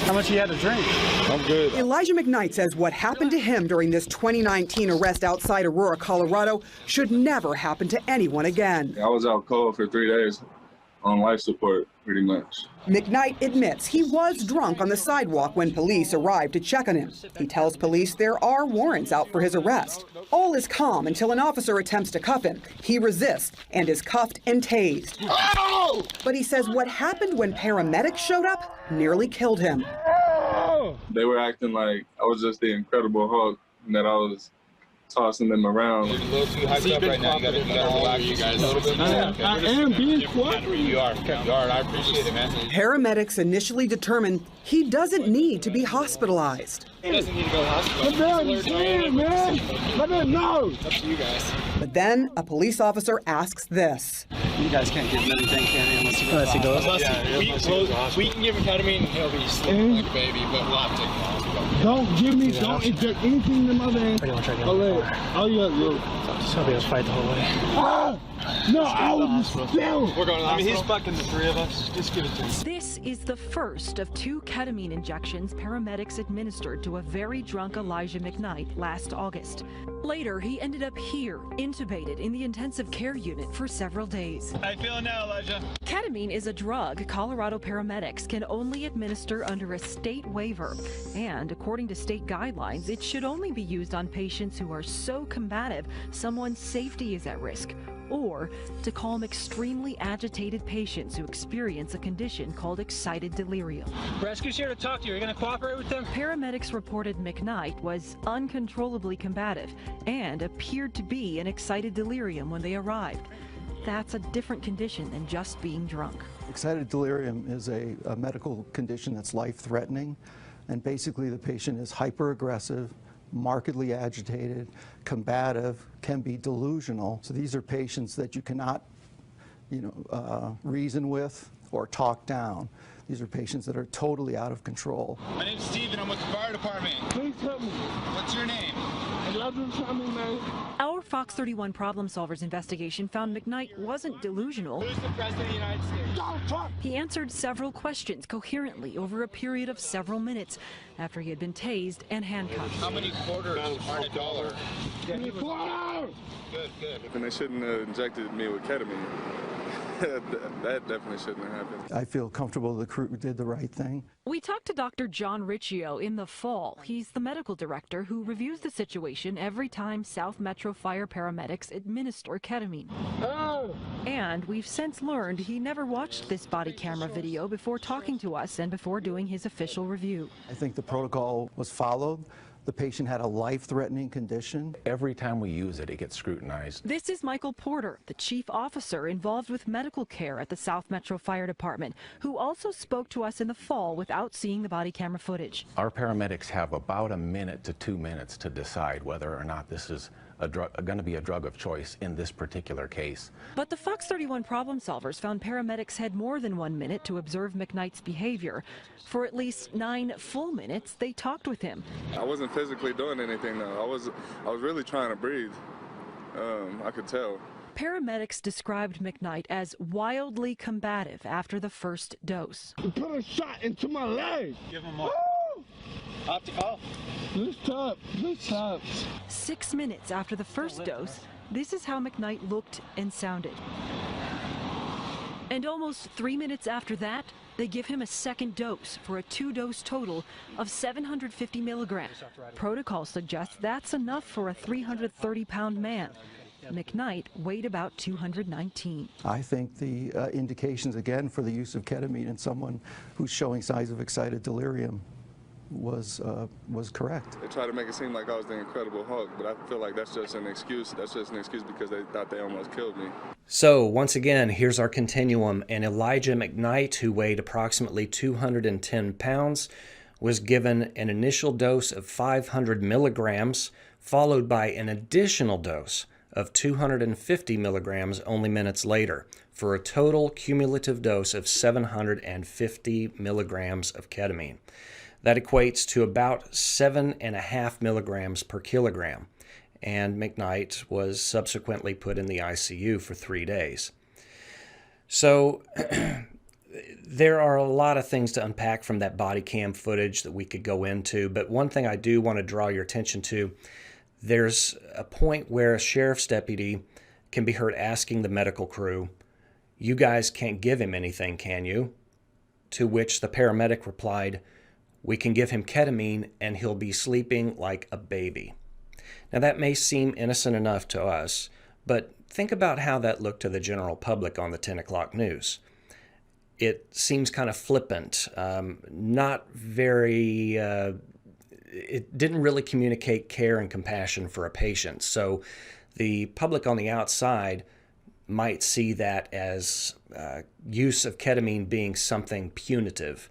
how much he had to drink. I'm good. Elijah McKnight says what happened to him during this 2019 arrest outside Aurora, Colorado, should never happen to anyone again. I was out cold for 3 days on life support, pretty much. McKnight admits he was drunk on the sidewalk when police arrived to check on him. He tells police there are warrants out for his arrest. All is calm until an officer attempts to cuff him. He resists and is cuffed and tased. Oh! But he says what happened when paramedics showed up nearly killed him. They were acting like I was just the Incredible Hulk and that I was tossing them around. You're a little too hyped up right now. You gotta relax you guys a little bit more. I am being cooperative. You are. I appreciate it, man. Paramedics initially determined he doesn't need to be hospitalized. He doesn't need to go to the hospital. Let me know. It's up to you guys. But then a police officer asks this. You guys can't give him anything, can you, unless he goes? We can give him ketamine and he'll be sleeping like a baby, but we'll have to take him to the hospital. Don't inject anything in the mother end. Oh, yeah. Just gonna be a fight the whole way. No, I was still. We're going to the hospital. He's fucking the three of us. Just give it to him. This is the first of 2 ketamine injections paramedics administered to a very drunk Elijah McKnight last August. Later, he ended up here, intubated in the intensive care unit for several days. How you feeling now, Elijah? Ketamine is a drug Colorado paramedics can only administer under a state waiver. And according to state guidelines, it should only be used on patients who are so combative someone's safety is at risk, or to calm extremely agitated patients who experience a condition called excited delirium. Rescue's here to talk to you. Are you going to cooperate with them? Paramedics reported McKnight was uncontrollably combative and appeared to be in excited delirium when they arrived. That's a different condition than just being drunk. Excited delirium is a medical condition that's life-threatening, and basically the patient is hyper-aggressive, markedly agitated, combative, can be delusional. So these are patients that you cannot, reason with or talk down. These are patients that are totally out of control. My name's Steven. I'm with the fire department. Please help me. What's your name? Our Fox 31 Problem Solvers investigation found McKnight wasn't delusional. Who's the president of the United States? He answered several questions coherently over a period of several minutes after he had been tased and handcuffed. How many quarters are a dollar? Good. And they shouldn't have injected me with ketamine. That definitely shouldn't have happened. I feel comfortable the crew did the right thing. We talked to Dr. John Riccio in the fall. He's the medical director who reviews the situation every time South Metro Fire paramedics administer ketamine. And we've since learned he never watched this body camera video before talking to us and before doing his official review. I think the protocol was followed. The patient had a life-threatening condition. Every time we use it, it gets scrutinized. This is Michael Porter, the chief officer involved with medical care at the South Metro Fire Department, who also spoke to us in the fall without seeing the body camera footage. Our paramedics have about a minute to 2 minutes to decide whether or not this is going to be a drug of choice in this particular case. But the Fox 31 Problem Solvers found paramedics had more than 1 minute to observe McKnight's behavior. For at least 9 full minutes, they talked with him. I wasn't physically doing anything though. I was really trying to breathe. I could tell. Paramedics described McKnight as wildly combative after the first dose. Put a shot into my leg. Give him more. This top. 6 minutes after the first dose, this is how McKnight looked and sounded. And almost 3 minutes after that, they give him a second dose for a 2-dose total of 750 milligrams. Protocol suggests that's enough for a 330-pound man. McKnight weighed about 219. I think the indications, again, for the use of ketamine in someone who's showing signs of excited delirium was correct. They try to make it seem like I was the Incredible Hulk, but I feel like that's just an excuse. That's just an excuse because they thought they almost killed me. So once again, here's our continuum. And Elijah McKnight, who weighed approximately 210 pounds, was given an initial dose of 500 milligrams, followed by an additional dose of 250 milligrams only minutes later, for a total cumulative dose of 750 milligrams of ketamine. That equates to about 7.5 milligrams per kilogram, and McKnight was subsequently put in the ICU for 3 days. So there are a lot of things to unpack from that body cam footage that we could go into, but one thing I do want to draw your attention to, there's a point where a sheriff's deputy can be heard asking the medical crew, "You guys can't give him anything, can you?" To which the paramedic replied, "We can give him ketamine and he'll be sleeping like a baby." Now that may seem innocent enough to us, but think about how that looked to the general public on the 10 o'clock news. It seems kind of flippant, not very, it didn't really communicate care and compassion for a patient. So the public on the outside might see that as use of ketamine being something punitive.